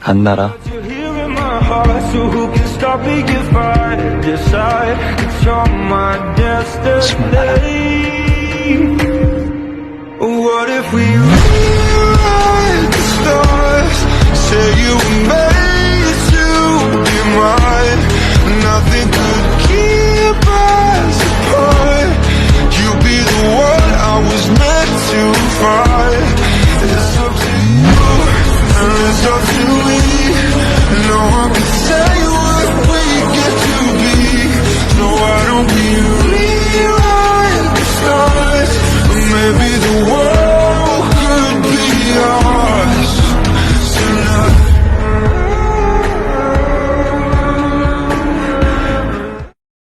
안 날아. You're here in my heart, so who can stop me if I decide that you're my destiny? What if we rewrite the stars? Say you were made to be mine. Nothing could keep us apart. You'd be the one I was meant to find.